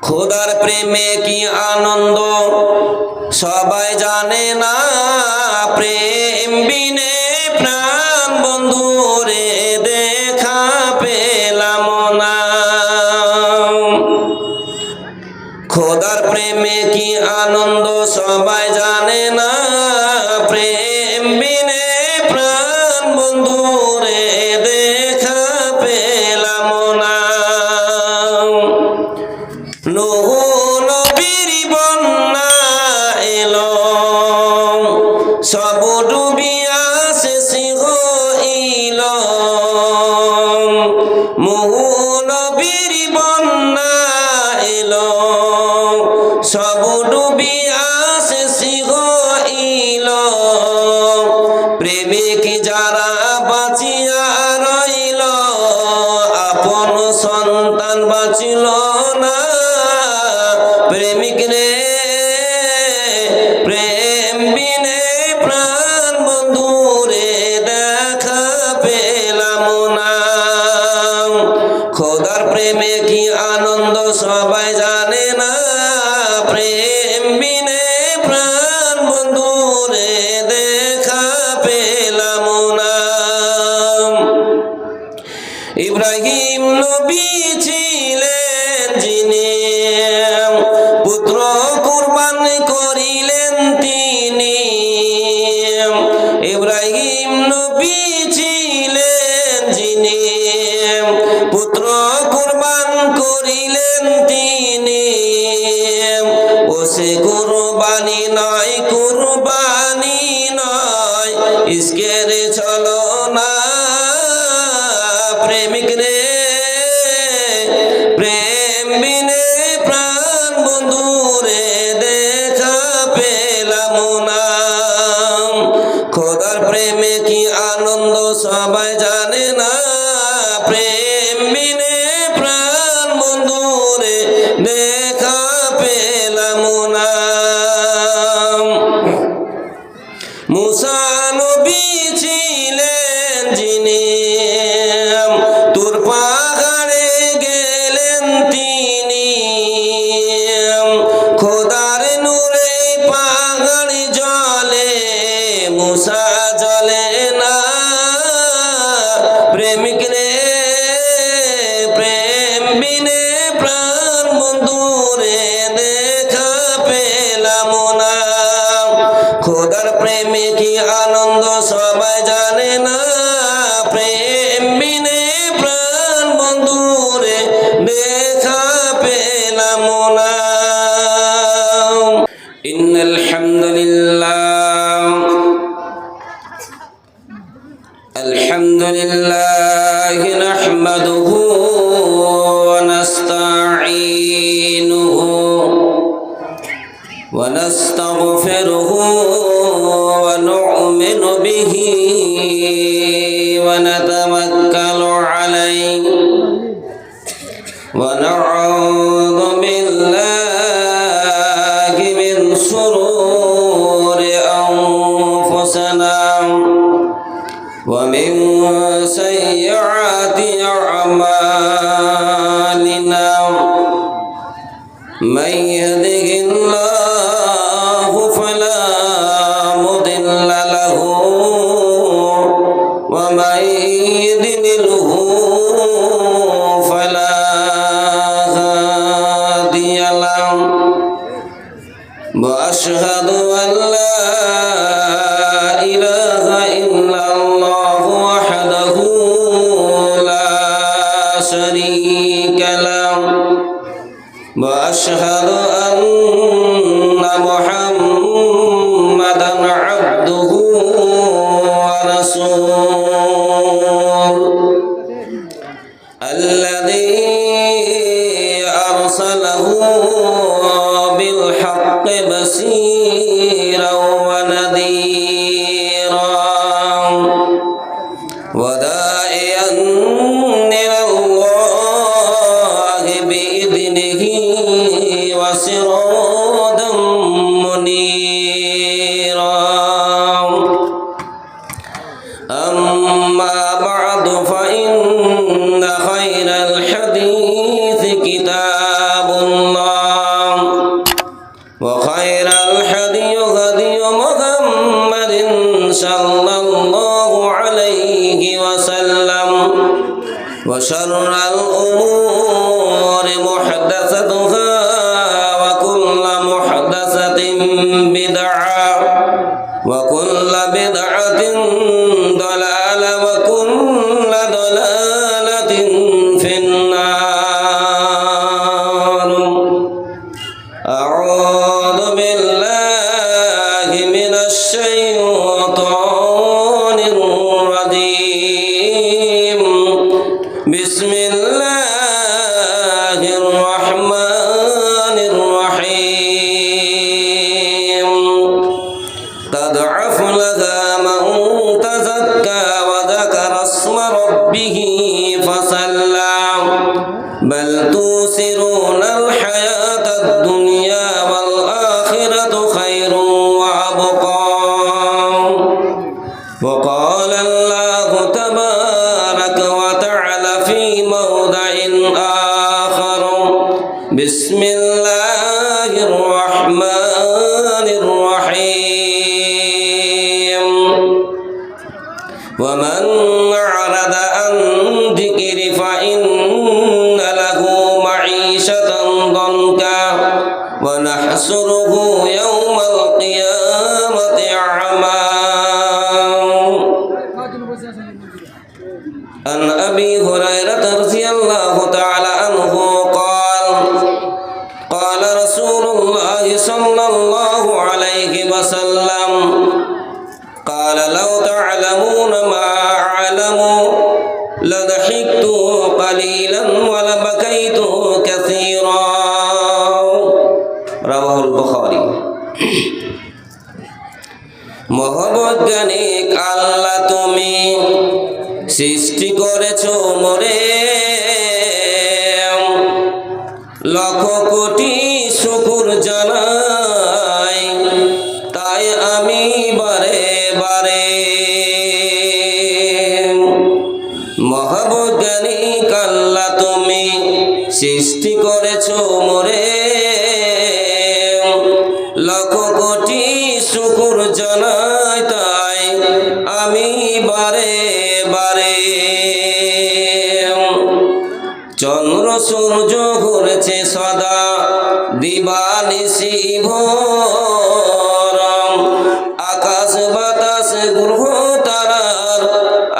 খোদার প্রেমে কি আনন্দ সবাই জানে না, প্রেম বিনে প্রাণ বন্ধু রে দেখা পেলাম না। খোদার প্রেমে কি আনন্দ সবাই জানে না, প্রেম বিনে প্রাণ বন্ধু রে দেখা পেলাম না। নূহ নবীর বন্যা এলো, সব ডুবিয়া শেষ হইল। নূহ নবীর বন্যা এলো, সব ডুবিয়া শেষ হইল। প্রেমিক যারা বাঁচিয়া রইল, আপন সন্তান বাঁচিল না। প্রেমিক রে প্রেম বিনে প্রাণ বন্ধু রে দেখা পেলাম না। খোদার প্রেমে কি আনন্দ সবাই জানে না, প্রেম বিনে প্রাণ বন্ধু রে দেখা পেলাম না। ইব্রাহিম নবী ছিলেন যিনি, পুত্র কুরবান করিলেন তিনি। ইব্রাহিম নবী ছিলেন যিনি, পুত্র কুরবান করিলেন তিনি। ও সে কুরবানি নয়, কুরবানি নয়, ইশকের চলো না। প্রেমিক রে প্রেম বিনে প্রাণ বন্ধু রে দেখা পেলাম না। খোদার প্রেমে কি আনন্দ সবাই জানে না, প্রেম বিনে প্রাণ বন্ধু রে দেখা পেলাম না। মুসা নবী ছিলেন যিনি, তুর পাহাড়ে গেলেন তিনি। খোদার নূরে পাহাড় জ্বলে, মুসা জ্বলে না। প্রেমিক রে প্রেম বিনে প্রাণ বন্ধু রে দেখা পেলাম না। খোদার প্রেমে কি আনন্দ সবাই জানে না, প্রেম বিনে প্রাণ বন্ধু রে দেখা পেলাম না। ইন্নাল হামদুলিল্লাহ, আলহামদুলিল্লাহ নাহমাদুহু ওয়া নাস্তাঈনুহু ওয়া নাস্তাগফিরুহু ওয়া নু'মিনু বিহি ওয়া নাতাওয়াক্কালু আলাইহি ওয়া না'উযু বিল্লাহি মিন শুরুরি আনফুসিনা ওয়া মিন সাইয়্যাতি আ'মালিনা। মান ইয়াহদিহিল্লাহু ফালা মুদিল্লা লাহু ওয়া মান ইউদ্লিলহু ফালা হাদিয়া লাহু। ওয়া আশহাদু আন লা ইলাহা ইল্লাল্লাহু ওয়াহদাহু লা শারীকা লাহু ওয়া আশহাদু আন্না মুহাম্মাদান আবদুহু ওয়া রাসূলুহু আল্লাযী আরসালাহু বিল হাক্কি বাসীরাও ওয়া নাযীরাও ওয়া দা'iয়ান ইলাল্লাহি বিইذنিহি ওয়া সিরাজাম মুনীরা। আম্মা বা'দু فإن خير الحديث كتاب الله sallallahu alayhi wa sallam wa sharral umuri muhdatsatuha wa kullu muhdatsatin bid'ah wa kullu bid'atin dalalah wa kullu dalalatin finnar. A'udzu billahi minasy syaithanir rajim. Bismillahirrahmanirrahim. Qad aflaha man tazakka wa dzakara isma rabbih fasalla. Bal tusirunal hayatad dunya wal akhiratu khairun wa abqa. Wa qala Allahu tabaraka wa ta'ala fi mawda'in akhar. Bismillahirrahmanirrahim. Wa man a'rada an dzikri fa inna lahu ma'ishatan dhanka wa nahsuruhu yawmal qiyamati a'ma. An Abi Hurairah radhiyallahu ta'ala anhu qala Rasulullah sallallahu alaihi wasallam qala law ta'lamuna ma a'lamu la dhahiktu qalilan wa la bakaitu katsiran. Rawahul Bukhari. মহাবৈজ্ঞানিক আল্লাহ তুমি সৃষ্টি করেছো মোরে, লক্ষ কোটি শুকর জানাই তাই আমি বারে বারে। মহাবৈজ্ঞানিক আল্লাহ তুমি সৃষ্টি করেছো মোরে, লক্ষ কোটি শুকর জানাই তাই আমি বারে বারে। চন্দ্র সূর্য ঘুরছে সদা দিবানিশি ভোর, আকাশ বাতাস গ্রহ তারার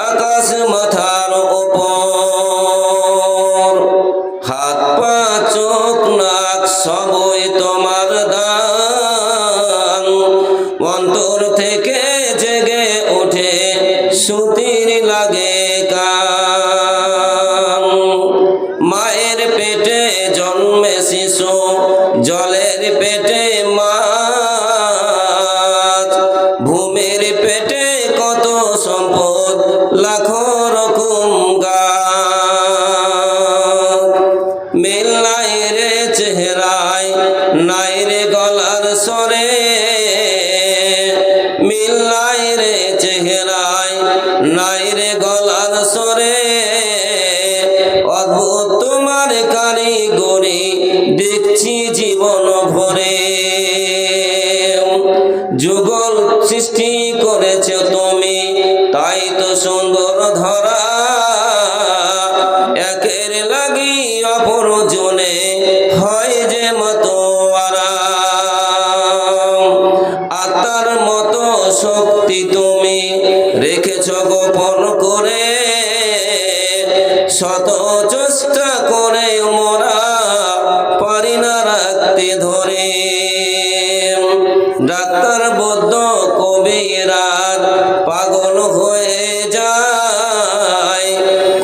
আকাশ মাথার উপর, হাত পা চোখ নাক সবই তোমার দান, অন্তর থেকে জেগে ওঠে সুতির লাগে কান। মায়ের পেটে জন্মে শিশু জলের পেটে মাছ, ভূমির পেটে কত সম্পদ লাখো রকম গাছ। মিল নাই রে চেহারায় নাই রে গলার স্বরে, মিল নাই রে চেহারায় নাই রে গলার স্বরে, অদ্ভুত তোমার কারিগরি দেখছি জীবন ভরে। যুগল সৃষ্টি করেছ তুমি তাই তো সুন্দর ধরা, একের লাগি অপর জনে হয় যে মাতোয়ারা। আত্মার মতো শক্তি তুমি রেখেছ গোপন করে, শত চেষ্টা করে মোরা পারি না রাখতে ধরে। ডাক্তার বৈদ্য কবিরাজ পাগল হয়ে যায়,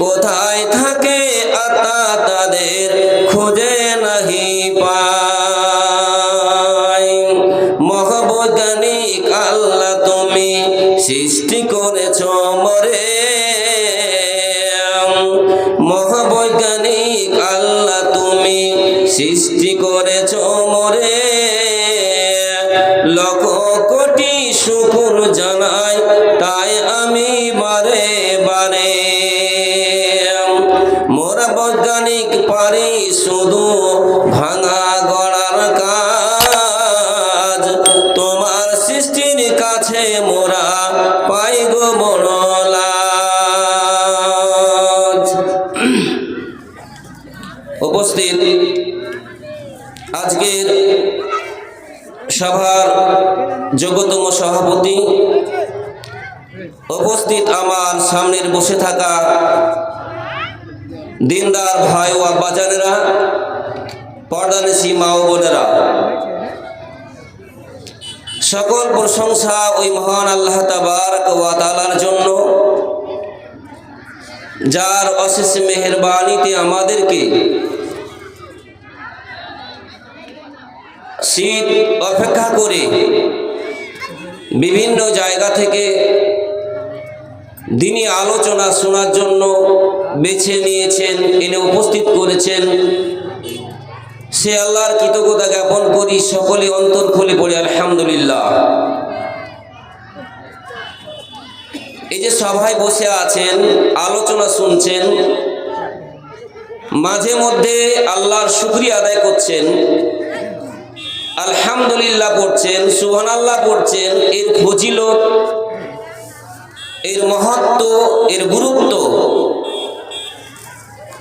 কোথায় থাকে আত্মা তাদের খুঁজে নাহি পায়। মহাবৈজ্ঞানিক আল্লাহ তুমি সৃষ্টি করেছ মরে, মহাবৈজ্ঞানিক আল্লাহ তুমি সৃষ্টি করেছ মোরে, লক্ষ কোটি শুকর জানাই তাই আমি বারে বারে। মোরা বৈজ্ঞানিক পারি শুধু ভাঙা গড়ার কাজ, তোমার সৃষ্টির কাছে মোরা উপস্থিত আজকের সভার যোগ্যতম সভাপতি, উপস্থিত আমার সামনের বসে থাকা দিনদার ভাই ও আব্বাজানেরা, পর্দানিশী মা ও বোনেরা, সকল প্রশংসা ওই মহান আল্লাহ তাবারক ওয়া তাআলার জন্য, যার অশেষ মেহেরবানিতে আমাদেরকে শীত অপেক্ষা করে বিভিন্ন জায়গা থেকে দিনী আলোচনা শোনার জন্য বেছে নিয়েছেন, এনে উপস্থিত করেছেন। সে আল্লাহর কৃতজ্ঞতা জ্ঞাপন করি, সকলে অন্তর খুলে পড়ে আলহামদুলিল্লাহ। এই যে সভায় বসে আছেন, আলোচনা শুনছেন, মাঝে মধ্যে আল্লাহর শুকরিয়া আদায় করছেন, আলহামদুলিল্লাহ পড়ছেন, সুবহানাল্লাহ পড়ছেন, এর ফজিলত, এর মহত্ব, এর গুরুত্ব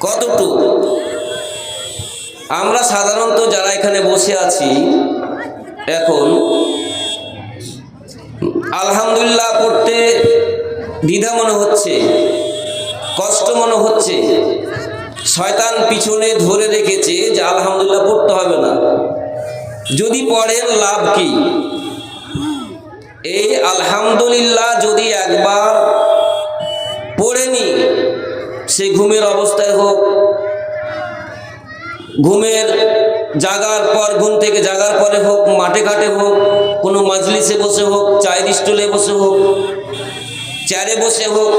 কতটুকু আমরা সাধারণত যারা এখানে বসে আছি এখন আলহামদুলিল্লাহ পড়তে দ্বিধা মনে হচ্ছে, কষ্ট মনে হচ্ছে, শয়তান পিছনে ধরে রেখেছে যে আলহামদুলিল্লাহ পড়তে হবে না, যদি পড়েন লাভ কি? এই আলহামদুলিল্লাহ যদি একবার পড়েনি, সে ঘুমের অবস্থায় হোক, ঘুমের জাগার পর, ঘুম থেকে জাগার পরে হোক, মাঠে ঘাটে হোক, কোনো মাজলিসে বসে হোক, চায়ের স্টলে বসে হোক, চেয়ারে বসে হোক,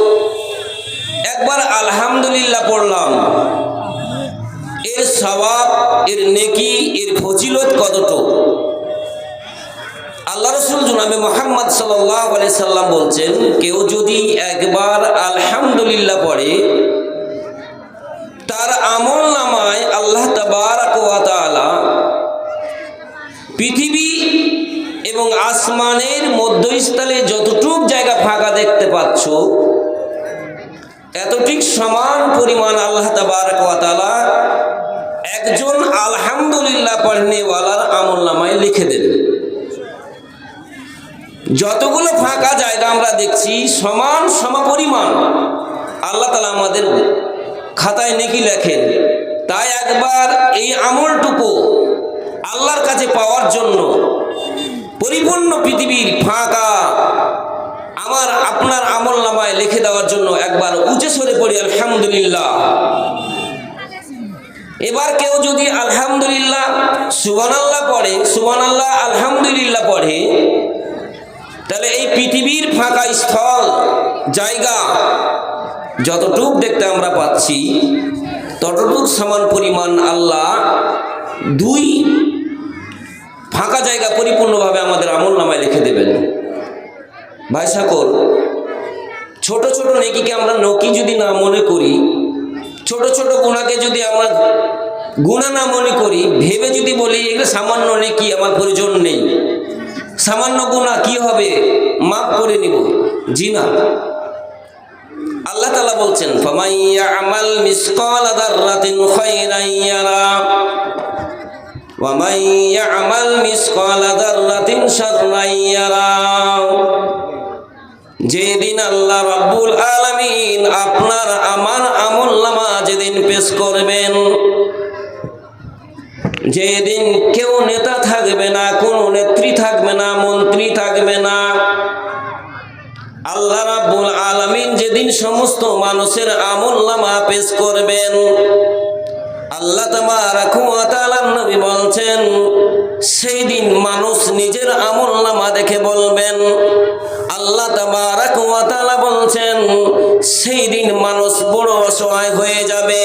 একবার আলহামদুলিল্লাহ পড়লাম, এর সওয়াব, এর নেকি, এর ফজিলত কতটুকু? আল্লাহ রাসূল জনাবে মুহাম্মদ সাল্লাল্লাহু আলাইহি সাল্লাম বলছেন, কেউ যদি একবার আলহামদুলিল্লাহ পড়ে, তার আমল নামায় আল্লাহ তাবারক ওয়া তাআলা পৃথিবী এবং আসমানের মধ্যস্থলে যতটুক জায়গা ফাঁকা দেখতে পাচ্ছ, এতটুক সমান পরিমাণ আল্লাহ তাবারক ওয়া তাআলা একজন আলহামদুলিল্লাহ পড়নেওয়ালার আমল নামায় লিখে দেন। যতগুলো ফাঁকা জায়গা আমরা দেখছি, সমান সমপরিমাণ আল্লাহ তাআলা আমাদের খাতায় নেকি লেখেন। তাই একবার এই আমলটুকু আল্লাহর কাছে পাওয়ার জন্য, পরিপূর্ণ পৃথিবীর ফাঁকা আমার আপনার আমল নামায় লিখে দেওয়ার জন্য একবার উঁচে সরে পড়ি আলহামদুলিল্লাহ। এবার কেউ যদি আলহামদুলিল্লাহ সুবহানাল্লাহ পড়ে, সুবহানাল্লাহ আলহামদুলিল্লাহ পড়ে, তাহলে এই পৃথিবীর ফাঁকা স্থল জায়গা যতটুক দেখতে আমরা পাচ্ছি, ততটুক সমান পরিমাণ আল্লাহ দুই ফাঁকা জায়গা পরিপূর্ণভাবে আমাদের আমল নামায় লিখে দেবেন। ভাই সকল, ছোট ছোট নেকিকে আমরা নকি যদি না মনে করি, ছোট ছোট গুনাহকে যদি আমরা গুনাহ না মনে করি, ভেবে যদি বলি এগুলো সামান্য নেকি, আমার প্রয়োজন নেই, সামান্য গুনাহ কি হবে, মাফ করে নিব, জি না। আল্লাহ তাআলা বলছেন, ফামান ইয়ামাল মিসকালা যাররাতিন খায়রান ইয়ারা ওয়া মান ইয়ামাল মিসকালা যাররাতিন শাররান ইয়ারা। যেদিন আল্লাহ রাব্বুল আলামিন আপনার আমার আমলনামা যেদিন পেশ করবেন, যেদিন কেউ নেতা থাকবে না, কোনো নেত্রী থাকবে না, মন্ত্রী থাকবে না, আল্লাহ রাব্বুল আলামিন যেদিন সমস্ত মানুষের আমলনামা পেশ করবেন, আল্লাহ তাবারক ওয়া তাআলার নবী বলছেন, সেই দিন মানুষ নিজের আমলনামা দেখে বলবেন, আল্লাহ তাবারক ওয়া তাআলা বলছেন, সেই দিন মানুষ বড় অসহায় হয়ে যাবে,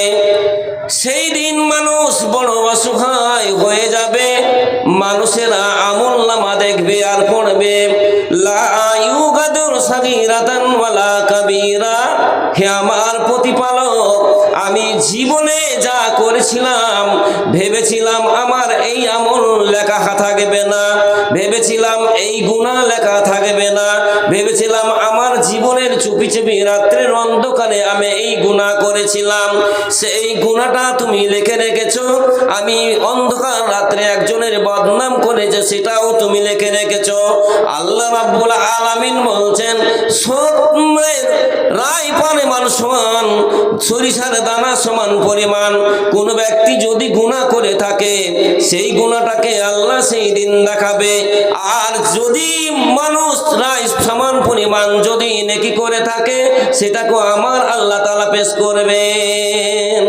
সেই দিন মানুষ বড় অসহায় হয়ে যাবে। মানুষেরা আমলনামা দেখবে আর পড়বে, লা ইউগাদুর সাগীরাতান ওয়ালা কাবীরা। হে আমার প্রতিপালক, আমি জীবনে যা করেছিলাম, ভেবেছিলাম আমার এই আমল লেখা থাকবে না, ভেবেছিলাম এই গুনাহ লেখা থাকবে না, ভেবেছিলাম আমার জীবনের চুপি চুপি রাত্রের অন্ধকারে আমি এই গুনাহ করেছিলাম, সেই গুনাহটা তুমি লিখে রেখেছো। আমি অন্ধকার রাত্রে একজনের বদনাম করেছে, সেটাও তুমি লিখে রেখেছো। আল্লাহ রাব্বুল আলামিন বলছেন, সত্যের রায় পরিমাণ সমান, সরিষার দানা সমান পরিমাণ কোন ব্যক্তি যদি গুনাহ করে থাকে, সেই গুনাহটাকে আল্লাহ সেই দিন দেখাবে। আর যদি মানুষ রায় সমান পরিমাণ যদি নেকি করে থাকে, সেটাকে আমার আল্লাহ তাআলা পেশ করবেন।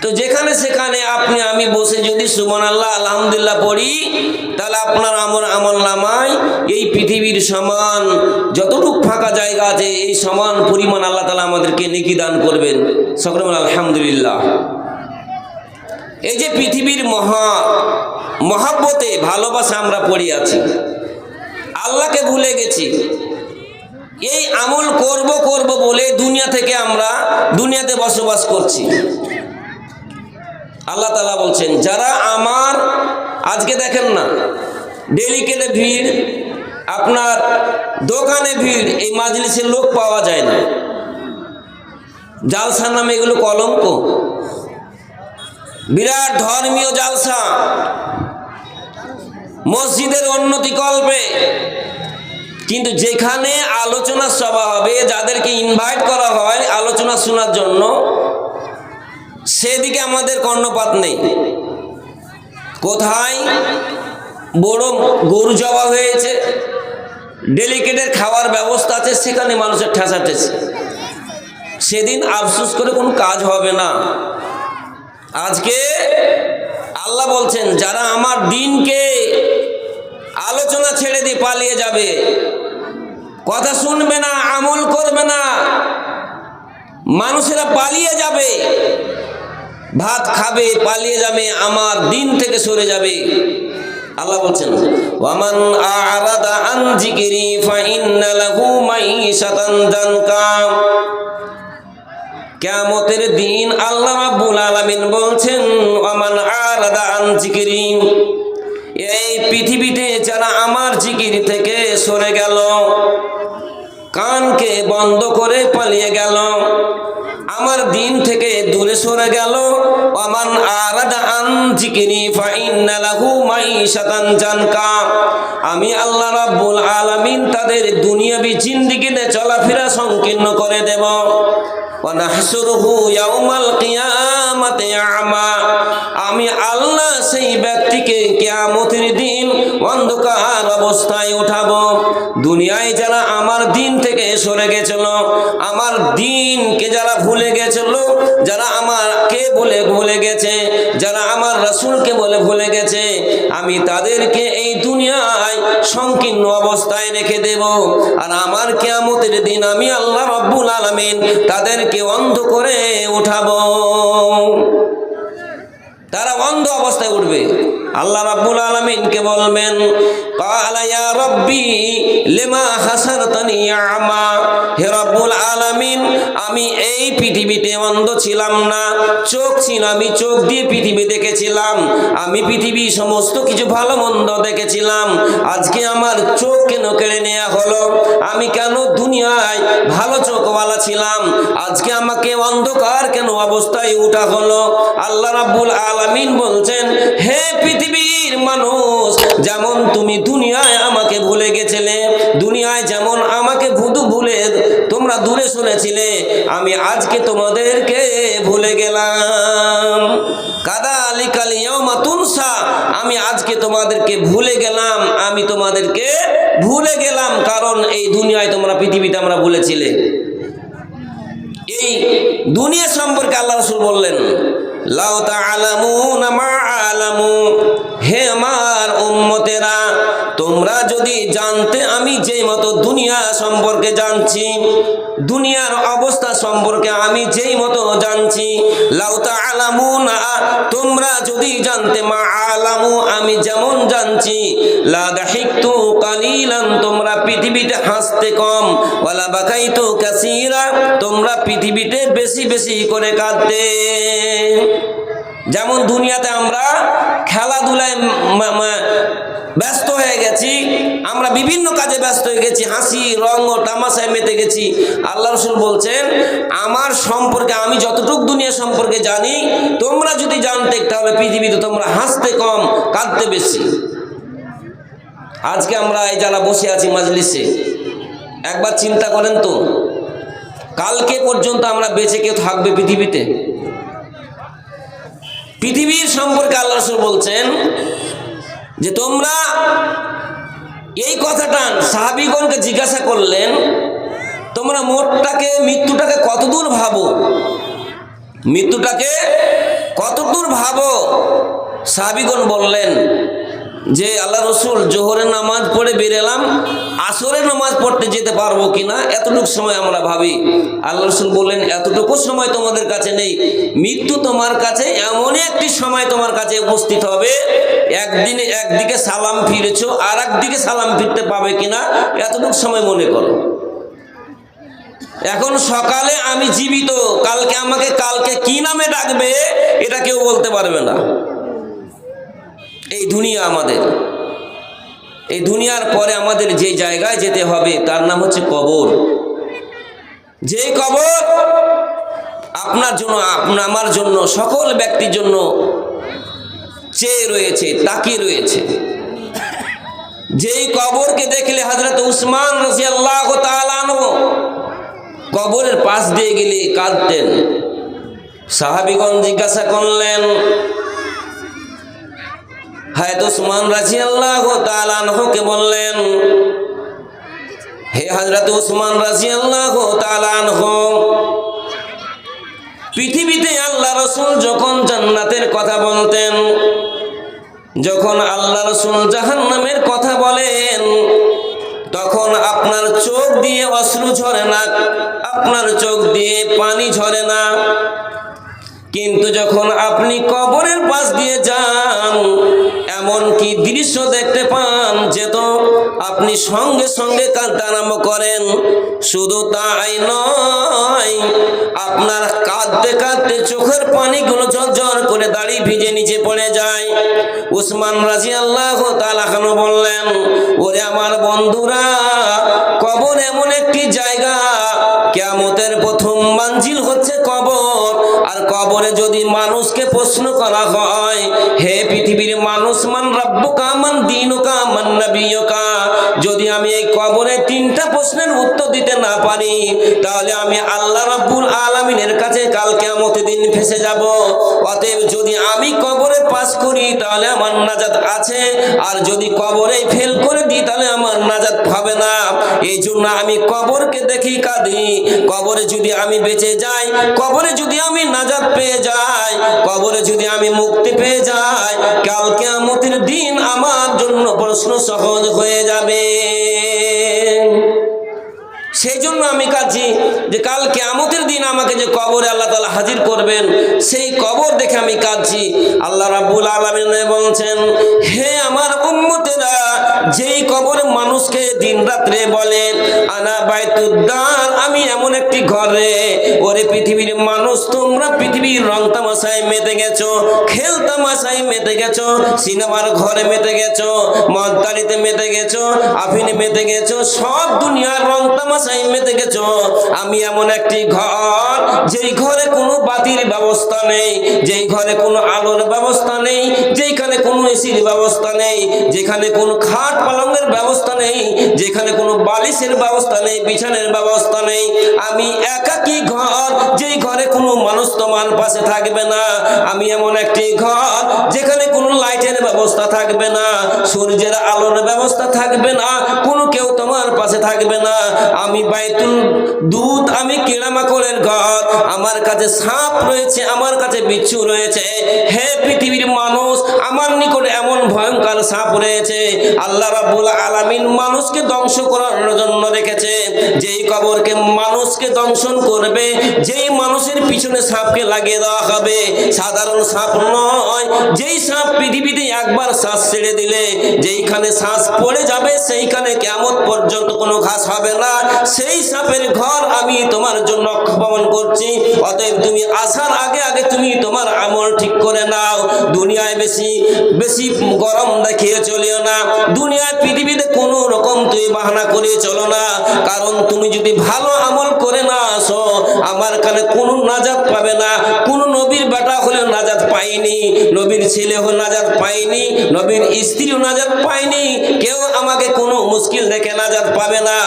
তো যেখানে সেখানে আপনি আমি বসে যদি সুবহানাল্লাহ আলহামদুলিল্লাহ পড়ি, তাহলে আপনার আমার আমল নামায় এই পৃথিবীর সমান যতটুকু ফাঁকা জায়গা আছে, এই সমান পরিমাণ আল্লাহ তাআলা আমাদেরকে নেকি দান করবেন। সকলে বলেন আলহামদুলিল্লাহ। এই যে পৃথিবীর মহাব্বতে ভালোবাসা আমরা পড়ে আছি, আল্লাহকে ভুলে গেছি। এই আমল করব করব বলে দুনিয়া থেকে আমরা দুনিয়াতে বসবাস করছি। আল্লাহ তাআলা বলছেন, যারা আমার, আজকে দেখেন না ডেলিকেটে ভিড়, আপনার দোকানে ভিড়, এই মাজলিসের লোক পাওয়া যায় না। জালসা নামে এগুলো কলঙ্ক, বিরাট ধর্মীয় জালসা, মসজিদের উন্নতি কল্পে। কিন্তু যেখানে আলোচনা সভা হবে, যাদেরকে ইনভাইট করা হয় আলোচনা শোনার জন্য, সেদিকে আমাদের কর্ণপাত নেই। কোথায় বড় গরু জবা হয়েছে, ডেলিকেটের খাওয়ার ব্যবস্থা আছে, সেখানে মানুষের ঠেসাঠেসি। সেদিন আফসোস করে কোনো কাজ হবে না। আজকে আল্লাহ বলছেন, যারা আমার দিনকে আলোচনা ছেড়ে দিয়ে পালিয়ে যাবে, কথা শুনবে না, আমল করবে না, মানুষেরা পালিয়ে যাবে, ভাত খাবে, পালিয়ে যাবে, আমার দিন থেকে সরে যাবে। আল্লাহ বলছেন, ওয়ামান আ'রাদা আন যিকরি ফাইন্না লাহু মাইশাতান যানকা। কিয়ামতের দিন আল্লাহ রাব্বুল আলামিন বলছেন, ওয়ামান আ'রাদা আন যিকরি, এই পৃথিবীতে যারা আমার জিকির থেকে সরে গেল, কানকে বন্ধ করে পালিয়ে গেল, আমার দিন থেকে দূরে সরে গেল, ওয়ামান আরাদা আন যিকরি ফাইন্না লাহু মাইশাতান যানকা, আমি আল্লাহ রাব্বুল আলামিন তাদের দুনিয়াবি জিন্দেগিতে চলাফেরা সংকীর্ণ করে দেব। ওয়া নাহশুরুহু ইয়াউমাল কিয়ামাতি আ'মা, আমি আল্লাহ সেই ব্যক্তিকে কিয়ামতের দিন অন্ধকার অবস্থায় উঠাবো। দুনিয়ায় যারা আমার দিন থেকে সরে গেছিল, আমার দিনকে যারা ভুলে গেছিল, যারা আমাকে বলে ভুলে গেছে, যারা আমার রাসূলকে বলে ভুলে গেছে, আমি তাদেরকে এই দুনিয়ায় সংকীর্ণ অবস্থায় রেখে দেব। আর আমার কিয়ামতের দিন আমি আল্লাহ রাব্বুল আলামিন তাদেরকে অন্ধ করে উঠাবো। তারা অন্ধ অবস্থায় উঠবে। আল্লাহ রাব্বুল আলামিনকে বলবেন, ক্বালা ইয়া রাব্বি লিমা হাসারতানি আ'মা, হে রাব্বুল আলামিন, আমি এই পৃথিবীতে অন্ধ ছিলাম না, চোখ ছিল, আমি চোখ দিয়ে পৃথিবী দেখেছিলাম, আমি পৃথিবী সমস্ত কিছু ভালো মন্দ দেখেছিলাম, আজকে আমার চোখ কেন কেড়ে নেওয়া হলো? আমি কেন দুনিয়ায় ভালো চোখওয়ালা ছিলাম, আজকে আমাকে অন্ধকার কেন অবস্থায় উঠা হলো? আল্লাহ রাব্বুল আলামিন বলছেন, হে পৃথিবীর মানুষ, যেমন তুমি দুনিয়ায় আমাকে ভুলে গেছিলে, দুনিয়ায় যেমন আমাকে ভুলে তোমরা দূরে সরেছিলে, আমি আজকে তোমাদেরকে ভুলে গেলাম। কাযালিকাল ইয়াউমা তুনসা, আমি আজকে তোমাদেরকে ভুলে গেলাম, আমি তোমাদেরকে ভুলে গেলাম, কারণ এই দুনিয়ায় তোমরা পৃথিবীতে আমরা ভুলেছিলে। এই দুনিয়া সম্পর্কে আল্লাহ রাসূল বললেন, লাউ তা'লামুনা মা আ'লামু, হে আমার উম্মতেরা, তোমরা যদি জানতে আমি যে মতো দুনিয়া সম্পর্কে জানছি, দুনিয়ার অবস্থা সম্পর্কে আমি যেই মতো জানছি, লাউ তা'লামুনা, তোমরা যদি জানতে মা আ'লামু, আমি যেমন জানছি, লা দাহিকতু কালিলান, তোমরা পৃথিবীতে হাসতে কম, ওয়ালা বাকাইতু কাসীরা, তোমরা পৃথিবীতে বেশি বেশি করে কাঁদতে। যেমন দুনিয়াতে আমরা খেলাধুলায় ব্যস্ত হয়ে গেছি, আমরা বিভিন্ন কাজে ব্যস্ত হয়ে গেছি, হাসি রঙ ও তামাশায় মেতে গেছি। আল্লাহ রসুল বলছেন, আমার সম্পর্কে আমি যতটুকু দুনিয়া সম্পর্কে জানি, তোমরা যদি জানতে তাহলে পৃথিবীতে তোমরা হাসতে কম, কাঁদতে বেশি। আজকে আমরা এই যারা বসে আছি মাজলিসে, একবার চিন্তা করেন তো, কালকে পর্যন্ত আমরা বেঁচে কেউ থাকবে পৃথিবীতে? পৃথিবীর সম্পর্কে আল্লাহ রাসূল বলছেন যে তোমরা এই কথাটা সাহাবীগণকে জিজ্ঞাসা করলেন, তোমরা মৃত্যুটাকে কতদূর ভাবো, মৃত্যুটাকে কতদূর ভাবো? সাহাবীগণ বললেন যে আল্লাহ রসুল, জোহরের নামাজ পড়ে বেরোলাম, আসরের নামাজ পড়তে যেতে পারবো কিনা এতটুকু সময় আমরা ভাবি। আল্লাহ রসুল বললেন, এতটুকু সময় তোমাদের কাছে নেই, মৃত্যু তোমার কাছে এমনই একটি সময় তোমার কাছে উপস্থিত হবে, একদিকে সালাম ফিরেছো, আর একদিকে সালাম ফিরতে পাবে কিনা এতটুকু সময় মনে করো। এখন সকালে আমি জীবিত, কালকে আমাকে কি নামে ডাকবে এটা কেউ বলতে পারবে না। এই দুনিয়া আমাদের, এই দুনিয়ার পরে আমাদের যে জায়গায় যেতে হবে তার নাম হচ্ছে কবর। যে কবর আপনার জন্য, আমার জন্য, সকল ব্যক্তির জন্য চেয়ে রয়েছে, তাকিয়ে রয়েছে। যেই কবরকে দেখলে হযরত উসমান রাদিয়াল্লাহু তাআলা আনহু কবরের পাশ দিয়ে গেলে কাঁদতেন। সাহাবীগণ জিজ্ঞাসা করলেন, হযরত উসমান রাদিয়াল্লাহু তাআলা আনহুকে বললেন, হে হযরত উসমান রাদিয়াল্লাহু তাআলা আনহু, পৃথিবীতে আল্লাহ রাসূল যখন জান্নাতের কথা বলতেন, যখন আল্লাহ রাসূল জাহান্নামের কথা বলেন, তখন আপনার চোখ দিয়ে অশ্রু ঝরে না, আপনার চোখ দিয়ে পানি ঝরে না। কিন্তু যখন আপনি কবরের পাশ দিয়ে যান, এমন কি দৃশ্য দেখতে পান যে তো আপনি সঙ্গে সঙ্গে কাঁদতে আরম্ভ করেন। শুধু তাই নয়, আপনার কাঁদতে কাঁদতে চোখের পানিগুলো ঝরঝর করে দাড়ি ভিজে নিচে পড়ে যায়। উসমান রাদিয়াল্লাহু তাআলা আনহু বললেন, ওরে আমার বন্ধুরা, কবর এমন একটি জায়গা, কিয়ামতের প্রথম মঞ্জিল হচ্ছে কবর। আর কবরে যদি মানুষকে প্রশ্ন করা হয়, হে পৃথিবীর মানুষ, মান রাব্বুকা, মান দীনুকা, মান নাবিয়ুকা, যদি আমি এই কবরে তিনটা প্রশ্নের উত্তর দিতে না পারি, তাহলে আমি আল্লাহ রাব্বুল আলামিনের কাছে কাল কিয়ামতের দিন ফেঁসে যাব। অতএব যদি আমি কবরে পাস করি তাহলে আমার নাজাত আছে, আর যদি কবরে ফেল করে দিই তাহলে আমার নাজাত হবে না। এই জন্য আমি কবরকে দেখি কাঁদি। কবরে যদি আমি বেঁচে যাই, কবরে যদি আমি নাজাত পেয়ে যাই, কবরে যদি আমি মুক্তি পেয়ে যাই, কাল কিয়ামতের দিন আমার জন্য প্রশ্ন সহজ হয়ে যাবে। সেই জন্য আমি কাঁদছি যে কাল কিয়ামতের দিন আমাকে যে কবরে আল্লাহ তাআলা হাজির করবেন, সেই কবর দেখে আমি কাঁদছি। আল্লাহ রাব্বুল আলামিন বলছেন, হে আমার উম্মতেরা, যেই কবরে মানুষকে দিন রাত্রে বলেন আনা বাইতুদ্দার, আমি এমন একটি ঘরে, ওরে পৃথিবীর মানুষ, তোমরা পৃথিবীর রং তামাশায় মেতে গেছো, খেল তামাশায় মেতে গেছো, সিনেমার ঘরে মেতে গেছো, মদদারিতে মেতে গেছো, আফিনে মেতে গেছো, সব দুনিয়ার রং তামাশায় মেতে গেছো। আমি এমন একটি ঘর, যেই ঘরে কোনো বাতির ব্যবস্থা নেই, যেই ঘরে কোনো আলোর ব্যবস্থা নেই, যেখানে কোনো এসির ব্যবস্থা নেই, যেখানে কোনো খাট পালঙ্গের ব্যবস্থা নেই, যেখানে কোনো বালিশের ব্যবস্থা নেই, বিছানার ব্যবস্থা নেই। আমি একাকী ঘর, যেই ঘরে কোনো মানুষ তোমার পাশে থাকবে না। আমি এমন একটি ঘর, যেখানে কোনো লাইটের ব্যবস্থা থাকবে না, সূর্যের আলোর ব্যবস্থা থাকবে না, কোনো কেউ তোমার পাশে থাকবে না। আমি বাইতুল দুধ, আমি কিড়ামাকড়ের ঘর, আমার কাছে সাপ রয়েছে, আমার কাছে বিচ্ছু রয়েছে। হে পৃথিবীর মানুষ, আমার নিকট এমন ভয়ঙ্কর সাপ রয়েছে। আল্লাহ রাব্বুল আলামিন মানুষকে ধ্বংস করার জন্য রেখেছে। যেই কবরকে মানুষকে দংশন করবে, যেই মানুষের পিছনে সাপকে লাগিয়ে দেওয়া হবে, সাধারণ সাপ নয়। যেই সাপ পৃথিবীতে একবার শ্বাস ছেড়ে দিলে যেইখানে শ্বাস পড়ে যাবে, সেইখানে কিয়ামত পর্যন্ত কোনো ঘাস হবে না। সেই সাপের ঘর আমি তোমার জন্য অক্ষমন করছি। অতএব তুমি আসার আগে আগে তুমি তোমার আমল ঠিক করে নাও। দুনিয়ায় বেশি বেশি গরম দেখিয়ে চলিও না, দুনিয়ার পৃথিবীতে কোনো রকম তুমি বাহানা করে চলো না। কারণ তুমি যদি ভালো আমল করে না আসো, আমার কানে কোনো নাজাত পাবে না। কোনো নবীর বেটা হলেও নাজাত পাইনি, নবীর ছেলে হলেও নাজাত পাইনি, নবীর স্ত্রীও নাজাত পাইনি, কেউ আমাকে কোনো মুশকিল দেখে নাজাত পাবে না।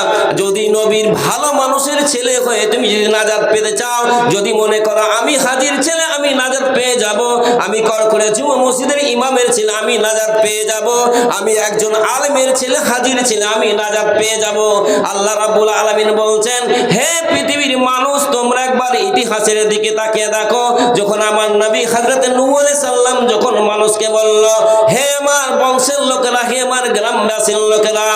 যদি নবীর ভালো মানুষের ছেলে হয়ে তুমি যদি নাজাত পেতে চাও, যদি মনে করো আমি হাজির ছেলে আমি নাজাত পেয়ে যাব, আমি করে জুমা মসজিদের ইমামের ছেলে আমি নাজাত পেয়ে যাব, আমি একজন আলেমের ছেলে হাজির ছেলে আমি নাজাত পেয়ে যাব, আল্লাহ রাব্বুল আলামিন বলছেন, হে পৃথিবীর মানুষ তোমরা একবার ইতিহাসের দিকে তাকিয়ে দেখো। যখন আমার নবী হযরত নূহ আলাইহিস সালাম যখন মানুষকে বলল, হে আমার বংশের লোকেরা, হে আমার গ্রামবাসীর লোকেরা,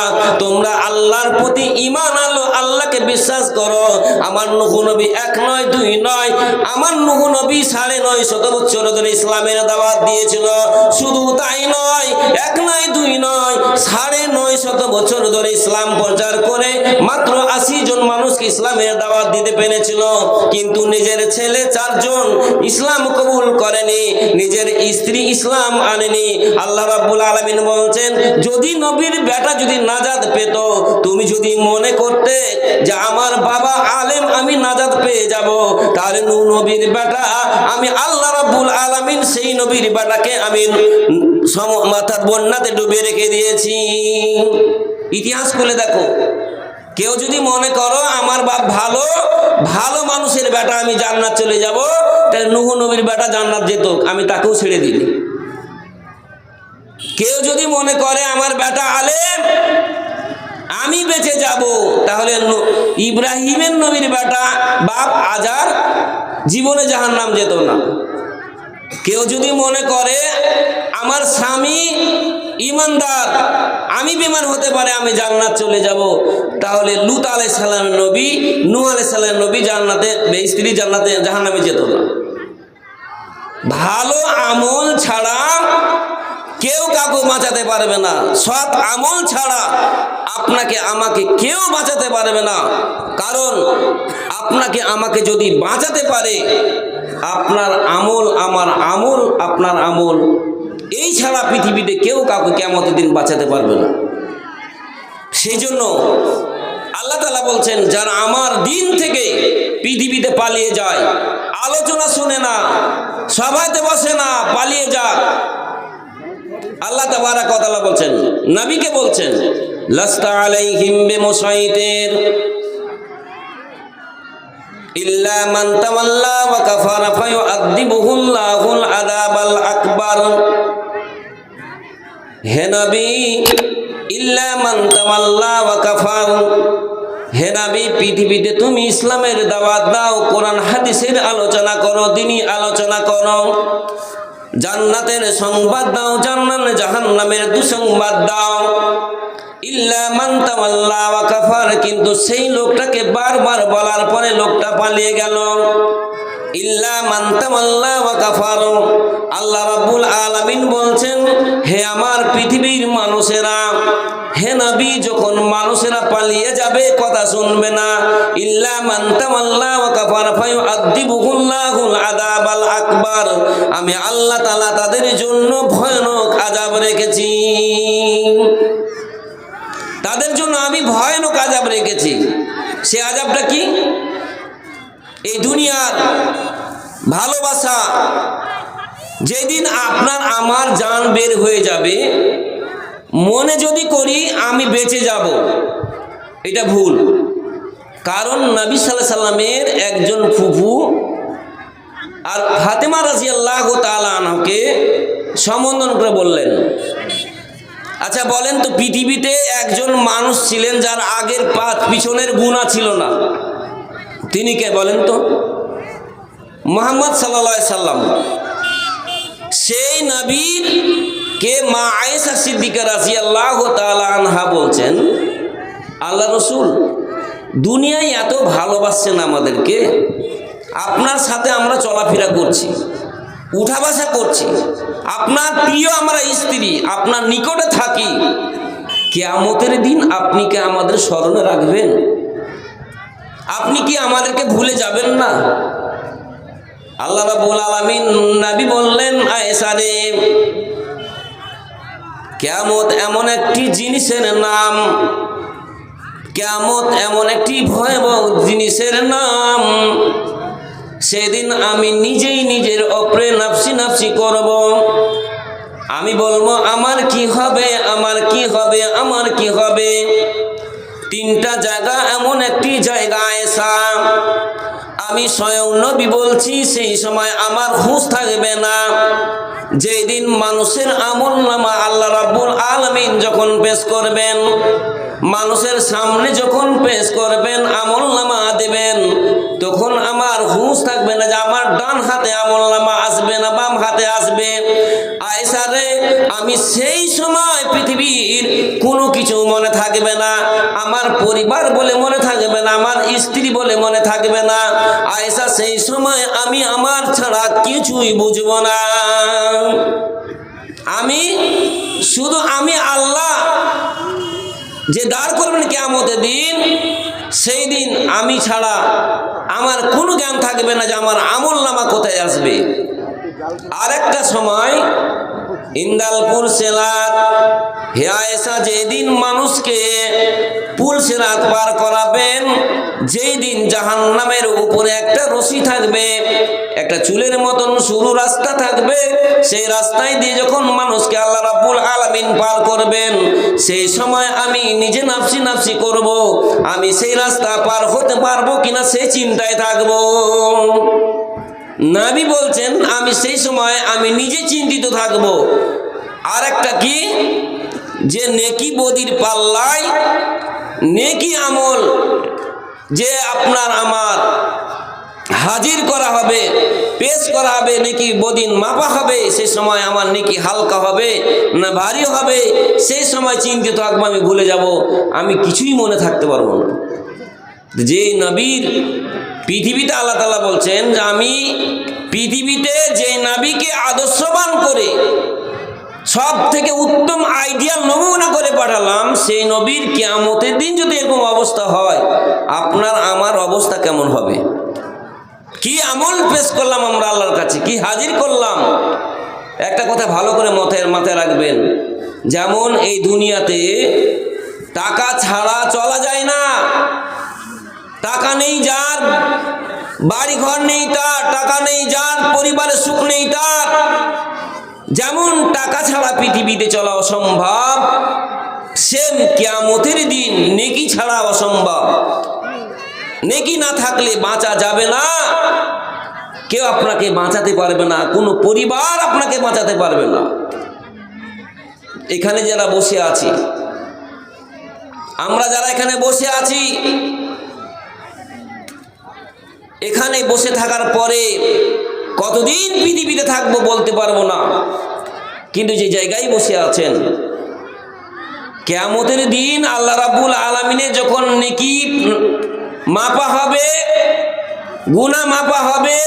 তোমরা আল্লাহর প্রতি ঈমান আনো, আল্লাহকে বিশ্বাস করো। আমার নূহ নবী 1 নয় 2 নয়, আমার নূহ নবী 950 বছর ধরে ইসলামের দাওয়াত দিয়েছিল। শুধু তাই নয়, 1 নয় 2 নয়, 950 বছর ধরে ইসলাম প্রচার করে মাত্র 80 জন মানুষকে ইসলামের দাওয়াত দিতে পেরেছিল। কিন্তু নিজের ছেলে 4 জন ইসলাম কবুল করেনি, নিজের স্ত্রী ইসলাম আনেনি। আল্লাহ রাব্বুল আলামিন বলছেন, যদি নবীর বেটা যদি নাজাত পেত, তুমি যদি মনে করতে যে আমার বাবা আলেম আমি নাজাত পেয়ে যাব, তাহলে নূহ নবীর বেটা আমি আল্লাহ রাব্বুল আলামিন সেই নবীর বেটাকে আমি মাথার বন্যাতে ডুবিয়ে রেখে দিয়েছি। ইতিহাস খুলে দেখো। কেউ যদি মনে করো আমার বাপ ভালো, ভালো মানুষের বেটা আমি জান্নাত চলে যাব, তাহলে নূহ নবীর বেটা জান্নাত যেত, আমি তাকেও ছেড়ে দিই। কেউ যদি মনে করে আমার বেটা আলেম আমি বেঁচে যাব, তাহলে ইব্রাহিমের নবীর বেটা বাপ আজার জীবনে জাহান্নাম যেত না। কেউ যদি মনে করে আমার স্বামী ইমানদার আমি বেমান হতে পারে আমি জান্নাত চলে যাব, তাহলে লূত আলাইহিস সালামের নবী নূহ আলাইহিস সালামের নবী জান্নাতে স্ত্রী জান্নাতে জাহান্নামে যেত না। ভালো আমল ছাড়া কেউ কাউকে বাঁচাতে পারবে না, সৎ আমল ছাড়া আপনাকে আমাকে কেউ বাঁচাতে পারবে না। কারণ আপনাকে আমাকে যদি বাঁচাতে পারে, আপনার আমল আমার আমল আপনার আমল, এই ছাড়া পৃথিবীতে কেউ কাউকে কিয়ামতের দিন বাঁচাতে পারবে না। সেই জন্য আল্লাহ তাআলা বলছেন, যারা আমার দিন থেকে পৃথিবীতে পালিয়ে যায়, আলোচনা শুনে না, সভাতে বসে না, পালিয়ে যায়। আল্লাহ তাবারাক ওয়া তাআলা বলছেন, নবীকে বলছেন, লাস্তা আলাইহিম বিমুসাইতির ইল্লা মান তাওয়াল্লা ওয়া কাফারা ফায়ুআযিবুহুল্লাহুল আযাবাল আকবার। হে নবী, ইল্লা মান তাওয়াল্লা ওয়া কাফার, হে নবী পৃথিবীতে তুমি ইসলামের দাওয়াত দাও, কোরআন হাদিসের আলোচনা করো, দ্বীনি আলোচনা করো, জান্নাতের সংবাদ দাও, জাহান্নামের দুঃসংবাদ দাও। ইল্লা মান তাওয়াল্লা ওয়া কাফার, কিন্তু সেই লোকটাকে বারবার বলার পরে লোকটা পালিয়ে গেল। ইল্লা মান তাওয়াল্লা ওয়া কাফার, আল্লাহ রাব্বুল আলামিন বলছেন, হে আমার পৃথিবীর মানুষেরা, হে নবী যখন মানুষেরা পালিয়ে যাবে কথা শুনবে না, ইল্লা মান তাওয়াল্লা ওয়া কাফার ফায়ুআযিবুহুল্লাহুল আযাবাল আকবার, আমি আল্লাহ তাআলা তাদের জন্য ভয়ানক আযাব রেখেছি। তাদের জন্য আমি ভয়ানক আযাব রেখেছি। সে আযাবটা কি? এই দুনিয়ার ভালোবাসা, যেদিন আপনার আমার জান বের হয়ে যাবে, মনে যদি করি আমি বেঁচে যাব, এটা ভুল। কারণ নবী সাল্লাল্লাহু আলাইহি সাল্লামের একজন ফুফু আর ফাতেমা রাদিয়াল্লাহু তাআলা আনহাকে সম্বোধন করে বললেন, আচ্ছা বলেন তো, পৃথিবীতে একজন মানুষ ছিলেন যার আগের পিছনের গুনাহ ছিল না, তিনি কে বলেন তো? মুহাম্মদ সাল্লাল্লাহু আলাইহি সাল্লাম। সেই নবীর কে মা আয়েশা সিদ্দিকা রাদিয়াল্লাহু তাআলা আনহা বলছেন, আল্লাহ রাসূল দুনিয়ায় এত ভালোবাসছেন আমাদেরকে, আপনার সাথে আমরা চলাফেরা করছি, উঠা বসা করছি, আপনার প্রিয় আমরা স্ত্রী, আপনার নিকটে থাকি, কিয়ামতের দিন আপনি কি আমাদের স্মরণে রাখবেন? আপনি কি আমাদেরকে ভুলে যাবেন না? আল্লাহ রাব্বুল আলামিন নবী বললেন, আয়েশা রে, কিয়ামত এমন একটি জিনিসের নাম, কিয়ামত এমন একটি ভয়াবহ জিনিসের নাম, সেদিন আমি নিজেই নিজের ওপরে নাফসি নাফসি করব। আমি বলবো আমার কি হবে, আমার কি হবে, আমার কি হবে। তিনটা জায়গা এমন একটি জায়গা আয়েশা, আমি স্বয়ং নবী বলছি, সেই সময় আমার হুঁশ থাকবে না। যেই দিন মানুষের আমলনামা আল্লাহ রাব্বুল আলামিন যখন পেশ করবেন, মানুষের সামনে যখন পেশ করবেন, আমলনামা দেবেন, তখন আমার হুঁশ থাকবে না যে আমার ডান হাতে আমলনামা আসবে না বাম হাতে আসবে। আয়েশা রে, আমি সেই সময় পৃথিবীর কোনো কিছু মনে থাকবে না, আমার পরিবার বলে মনে থাকবে না, আমার স্ত্রী বলে মনে থাকবে না। আয়েশা, সেই সময় আমি আমার ছাড়া কিছুই বুঝব না। আমি শুধু আমি আল্লাহ যে দাঁড় করবেন কিয়ামতের দিন, সেই দিন আমি ছাড়া আমার কোনো জ্ঞান থাকবে না যে আমার আমলনামা কোথায় আসবে। আরেকটা সময় ইন্দালপুর সিরাত, হে আয়েশা, যেদিন মানুষকে পুল সিরাত পার করাবেন, যেই দিন জাহান্নামের উপরে একটা রশি থাকবে, একটা চুলের মতন সরু রাস্তা থাকবে, সেই রাস্তায় দিয়ে যখন মানুষকে আল্লাহ রাব্বুল আলামিন পার করবেন, সেই সময় আমি নিজে নাফসি নাফসি করব, আমি সেই রাস্তা পার হতে পারবো কিনা সেই চিন্তায় থাকবো। নবী বলছেন আমি সেই সময় আমি নিজে চিন্তিত থাকব। আর একটা কি, যে নেকি বদির পাল্লায় নেকি আমল যে আপনার আমার হাজির করা হবে, পেশ করা হবে, নেকি বদিন মাপা হবে, সেই সময় আমার নেকি হালকা হবে না ভারী হবে, সেই সময় চিন্তিত থাকবো, আমি ভুলে যাব, আমি কিছুই মনে থাকতে পারবো না। যে নবীর পৃথিবীতে আল্লাহ তাআলা বলছেন যে আমি পৃথিবীতে যে নবীকে আদর্শবান করে সব থেকে উত্তম আইডিয়াল নমুনা করে পাঠালাম, সেই নবীর কিয়ামতের দিন যদি এরকম অবস্থা হয়, আপনার আমার অবস্থা কেমন হবে? কি আমল পেশ করলাম আমরা আল্লাহর কাছে, কি হাজির করলাম। একটা কথা ভালো করে মাথায় রাখবেন, যেমন এই দুনিয়াতে টাকা ছাড়া চলা যায় না। টাকা নেই যার, বাড়ি ঘর নেই তার, টাকা নেই যার, পরিবারের সুখ নেই তার, যেমন টাকা ছাড়া পৃথিবীতে চলা অসম্ভব, সেম কিয়ামতের দিন নেকি ছাড়া অসম্ভব। নেকি না থাকলে বাঁচা যাবে না, কেউ আপনাকে বাঁচাতে পারবে না, কোনো পরিবার আপনাকে বাঁচাতে পারবে না। এখানে যারা বসে আছি, আমরা যারা এখানে বসে আছি, এখানে বসে থাকার পরে কতদিন পৃথিবীতে থাকবো বলতে পারবো না, কিন্তু যে জায়গায় বসে আছেন, কিয়ামতের দিন আল্লাহ রাব্বুল আলামিনের যখন নেকি মাপা হবে, গুনাহ মাপা হবে,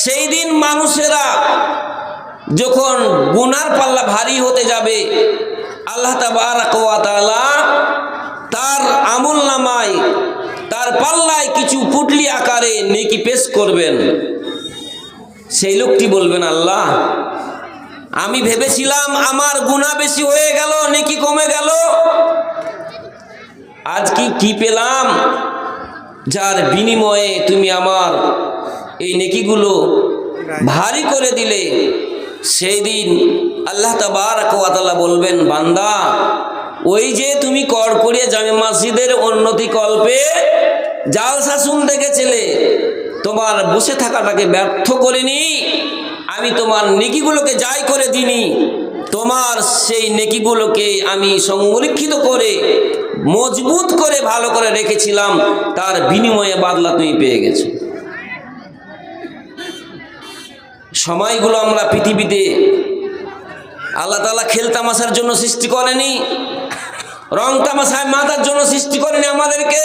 সেই দিন মানুষেরা যখন গুনার পাল্লা ভারী হতে যাবে, আল্লাহ তাবারক ওয়া তাআলা তার আমলনামায়, তার পাল্লায় কিছু পুটলি আকারে নেকি পেশ করবেন। সেই লোকটি বলবেন, আল্লাহ, আমি ভেবেছিলাম আমার গুনাহ বেশি হয়ে গেল, নেকি কমে গেল, আজ কি পেলাম যার বিনিময়ে তুমি আমার এই নেকিগুলো ভারী করে দিলে। সেই দিন আল্লাহ তাবারক ওয়া তাআলা বলবেন, বান্দা, ওই যে তুমি কড়কড়িয়া জামে মসজিদের উন্নতি কল্পে জালসা শুনতে গেছিলে, তোমার বসে থাকাটাকে ব্যর্থ করিনি, আমি তোমার নেকিগুলোকে যাই করে দিনি, তোমার সেই নেকিগুলোকে আমি সংরক্ষিত করে মজবুত করে ভালো করে রেখেছিলাম, তার বিনিময়ে বাদলা তুমি পেয়ে গেছো। সময়গুলো আমরা পৃথিবীতে আল্লাহ তাআলা খেল তামাশার জন্য সৃষ্টি করেনি, রং তামাশায় মাতার জন্য সৃষ্টি করেনি আমাদেরকে।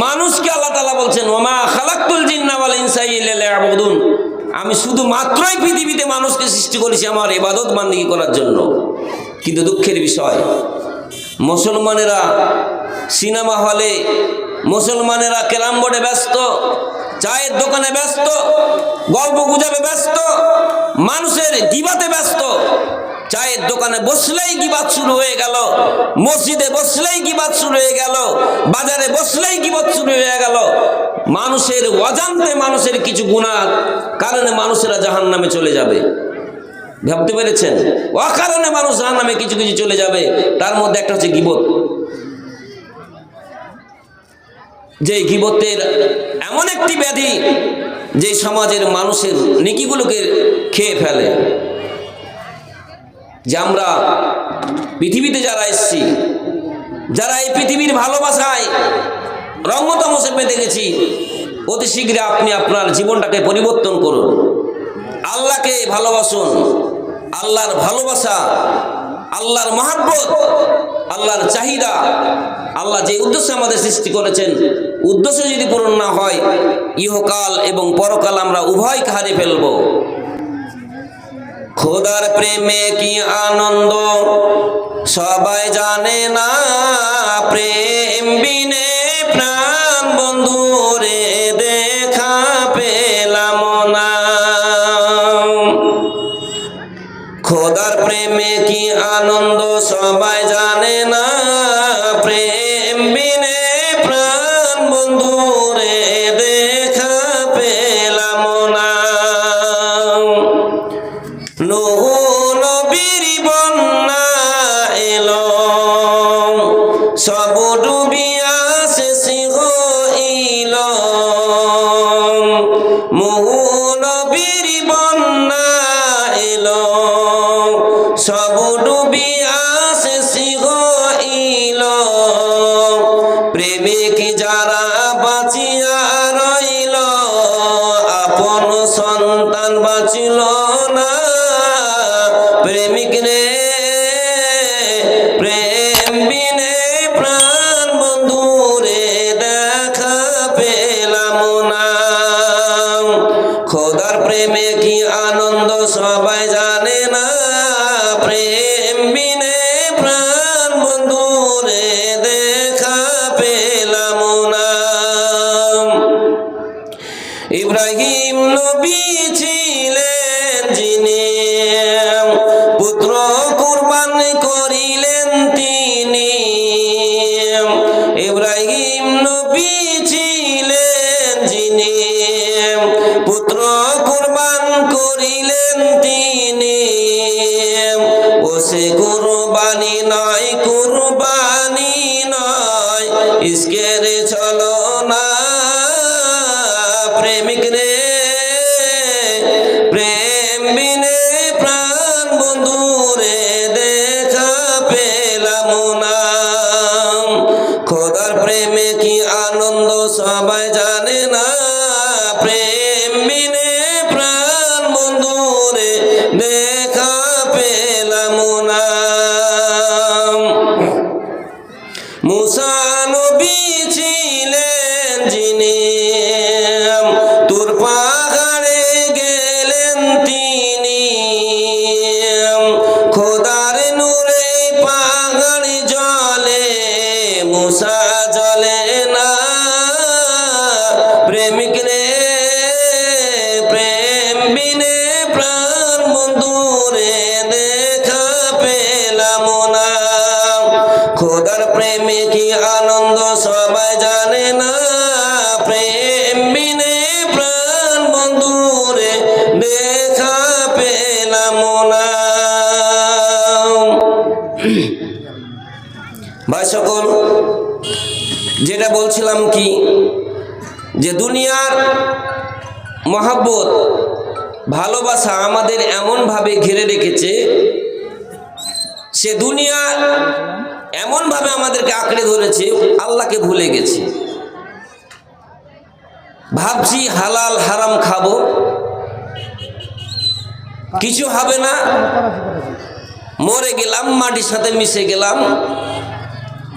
মানুষকে আল্লাহ তাআলা বলছেন, ওমা খালাকতুল জিন্না ওয়াল ইনসা ইল্লা লিয়াবুদুন, আমি শুধু মাত্রই পৃথিবীতে মানুষকে সৃষ্টি করেছি আমার ইবাদত বান্দিগি করার জন্য। কিন্তু দুঃখের বিষয়, মুসলমানেরা সিনেমা হলে, মুসলমানেরা ক্যারাম বোর্ডে ব্যস্ত, চায়ের দোকানে ব্যস্ত, গল্প গুজবে ব্যস্ত, মানুষের গিবাতে ব্যস্ত, চায়ের দোকানে বসলেই গীবত শুরু হয়ে গেল, মসজিদে বসলেই গীবত শুরু হয়ে গেল, বাজারে বসলেই গীবত শুরু হয়ে গেল। মানুষের অজান্তে মানুষের কিছু গুনাহ কারণে মানুষেরা জাহান্নামে চলে যাবে। ভাবতে পেরেছেন? অকারণে মানুষ জাহান্নামে কিছু কিছু চলে যাবে। তার মধ্যে একটা হচ্ছে গীবত। যে গীবতের এমন একটি ব্যাধি যে সমাজের মানুষের নেকিগুলোকে খেয়ে ফেলে। যে আমরা পৃথিবীতে যারা এসেছি, যারা এই পৃথিবীর ভালোবাসায় রঙ্গতামসে পেতে গেছি, অতি শীঘ্রই আপনি আপনার জীবনটাকে পরিবর্তন করুন। আল্লাহকে ভালোবাসুন। আল্লাহর ভালোবাসা, আল্লাহর মহব্বত, আল্লাহর চাহিদা, আল্লাহ যে উদ্দেশ্যে আমাদের সৃষ্টি করেছেন, উদ্দেশ্য যদি পূরণ না হয়, ইহকাল এবং পরকাল আমরা উভয়কে হারিয়ে ফেলব। খোদার প্রেমে কি আনন্দ সবাই জানে না, প্রেম বিনে প্রাণ বন্ধু রে দেখা পেলাম না। খোদার প্রেমে কি আনন্দ সবাই জানে না, প্রেম বিনে প্রাণ বন্ধু রে দেখা পেলাম না। নূহ নবীর বন্যা এলো, সব ডুবিয়া শেষ হইল। নূহ নবীর বন্যা এলো, সব ডুবিয়া শেষ হইল। প্রেমিক যারা বাঁচিয়া রইল, আপন সন্তান বাঁচিল না। প্রেমিক রে প্রেম বিনে প্রাণ বন্ধু রে দেখা পেলাম না। খোদার প্রেমে কি আনন্দ সবাই জানে না, প্রেম বিনে প্রাণ বন্ধু রে দেখা পেলাম না। ইব্রাহিম নবী ছিলেন যিনি, পুত্র কুরবান করিলেন তিনি। ইব্রাহিম নবী ছিলেন যিনি, পুত্র কুরবান করিলেন তিনি। ও সে কুরবানি নয়, কুরবানি নয়, ইশকের চলো না। প্রেমিক রে প্রেম বিনে প্রাণ বন্ধু রে দেখা পেলাম না। খোদার প্রেমে কি আনন্দ সবাই জানে না, প্রেম বিনে প্রাণ বন্ধু রে দেখা পেলাম না। মুসা নবী ছিলেন যিনি, তুর পাহাড়ে গেলেন তিনি। খোদার নূরে পাহাড় জলে, মুসা জলে না। প্রেমিক রে প্রেম বিনে প্রাণ বন্ধু রে দেখা পেলাম না। খোদার প্রেমে কি আনন্দ সবাই জানে না, প্রেম বিনে প্রাণ বন্ধু রে দেখা পেলাম না। ভাই সকল, যেটা বলছিলাম কি, যে দুনিয়ার মহব্বত ভালোবাসা আমাদের এমনভাবে ঘিরে রেখেছে, সে দুনিয়া এমনভাবে আমাদেরকে আঁকড়ে ধরেছে, আল্লাহকে ভুলে গেছি। ভাবছি হালাল হারাম খাবো, কিছু হবে না, মরে গেলাম, মাটির সাথে মিশে গেলাম,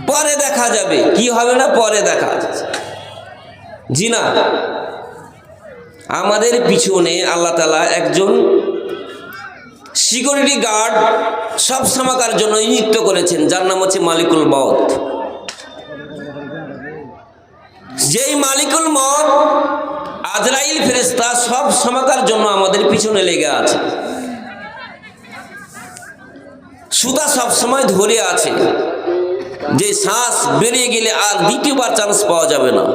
পরে দেখা যাবে। কি হবে না, পরে দেখা যাচ্ছে। জি না, আমাদের পিছনে আল্লাহ তাআলা একজন সিকিউরিটি গার্ড সব সময়কার জন্য নিযুক্ত করেছেন, যার নাম হচ্ছে মালিকুল মউত। যেই মালিকুল মউত আজরাইল ফেরেশতা সব সময়কার জন্য আমাদের পিছনে লেগে আছে। সুতা সবসময় ধরে আছে, যে শ্বাস বেরিয়ে গেলে আর দ্বিতীয়বার চান্স পাওয়া যাবে না।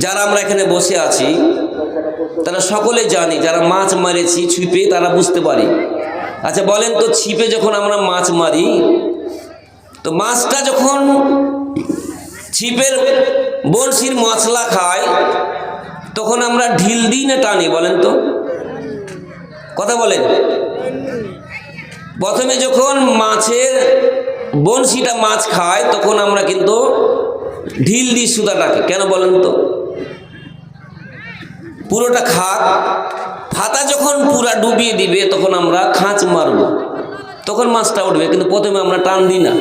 যারা আমরা এখানে বসে আছি তারা সকলে জানি, যারা মাছ মারেছি ছিপে তারা বুঝতে পারি। আচ্ছা বলেন তো, ছিপে যখন আমরা মাছ মারি তো মাছটা যখন ছিপের বড়শির মশলা খায় তখন আমরা ঢিল দিই না টানি? বলেন তো, কথা বলেন। প্রথমে যখন মাছের বড়শিটা মাছ খায় তখন আমরা কিন্তু ঢিল দিই সুতাটাকে, কেন বলেন তো? পুরোটা খাক, ফাতা যখন পুরা ডুবিয়ে দিবে তখন আমরা খাঁচ মারব, তখন মাছটা উঠবে, কিন্তু প্রথমে আমরা টান দিই না।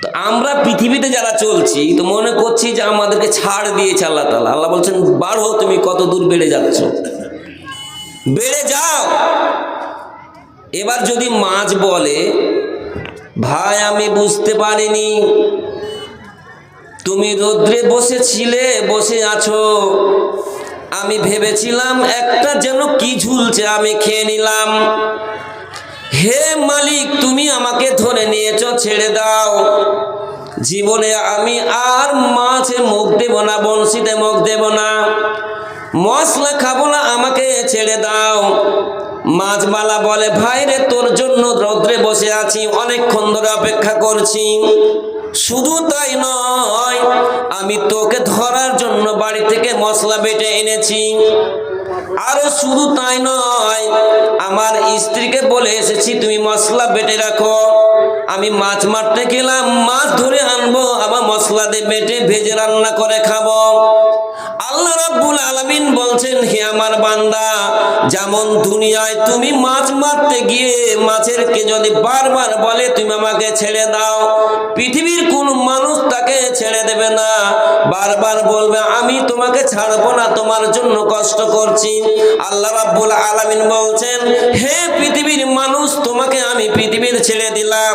তো আমরা পৃথিবীতে যারা চলছি তো মনে করছি যে আমাদেরকে ছাড় দিয়েছে আল্লাহ তাআলা। আল্লাহ বলছেন বাড়ো, তুমি কত দূর বেড়ে যাচ্ছ, বেড়ে যাও। এবার যদি মাছ বলে ভাই আমি বুঝতে পারিনি, তুমি রৌদ্রে বসেছিলে, বসে আছো, আমি ভেবেছিলাম একটা যেন কি ঝুলছে, আমি খেয়ে নিলাম। হে মালিক, তুমি আমাকে ধরে নিয়েছো, ছেড়ে দাও। জীবনে আমি আর মাছে মুখ দেব না, বংশীতে মুখ দেব না, মশলা খাবো না, আমাকে ছেড়ে দাও। মাছবালা বলে ভাই রে, তোর জন্য রৌদ্রে বসে আছি, অনেকক্ষণ ধরে অপেক্ষা করছি। শুধু তাই নয়, আমি তোকে ধরার জন্য বাড়ি থেকে মশলা বেটে এনেছি। আরো শুধু তাই নয়, আমার স্ত্রীকে বলে এসেছি তুমি মশলা বেটে রাখো, আমি মাছ মারতে গেলাম, মাছ ধরে আনবো, আবার মশলা দিয়ে বেটে ভেজে রান্না করে খাবো। আল্লাহ রাব্বুল আলামিন বলছেন হে আমার বান্দা, যেমন দুনিয়ায় তুমি মাছ মারতে গিয়ে মাছের কে যদি বারবার বলে তুমি আমাকে ছেড়ে দাও, পৃথিবীর কোন মানুষ তাকে ছেড়ে দেবে না, বারবার বলবে আমি তোমাকে ছাড়বো না, তোমার জন্য কষ্ট করছি। আল্লাহ রাব্বুল আলামিন বলছেন হে পৃথিবীর মানুষ, তোমাকে আমি পৃথিবীর ছেড়ে দিলাম,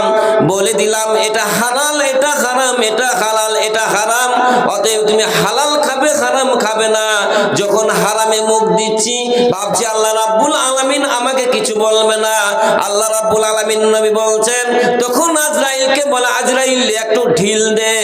বলে দিলাম এটা হালাল, এটা হারাম, এটা হালাল, এটা হারাম, অতএব তুমি হালাল খাবে, হারাম খাবে না। যখন হারামে মুখ দিচ্ছি ভাবছি আল্লাহ রাব্বুল আলামিন আমাকে কিছু বলবে না। আল্লাহ রাব্বুল আলামিন নবী বলছেন তখন আজরাইলকে বলে আজরাইল একটু ঢিল দে,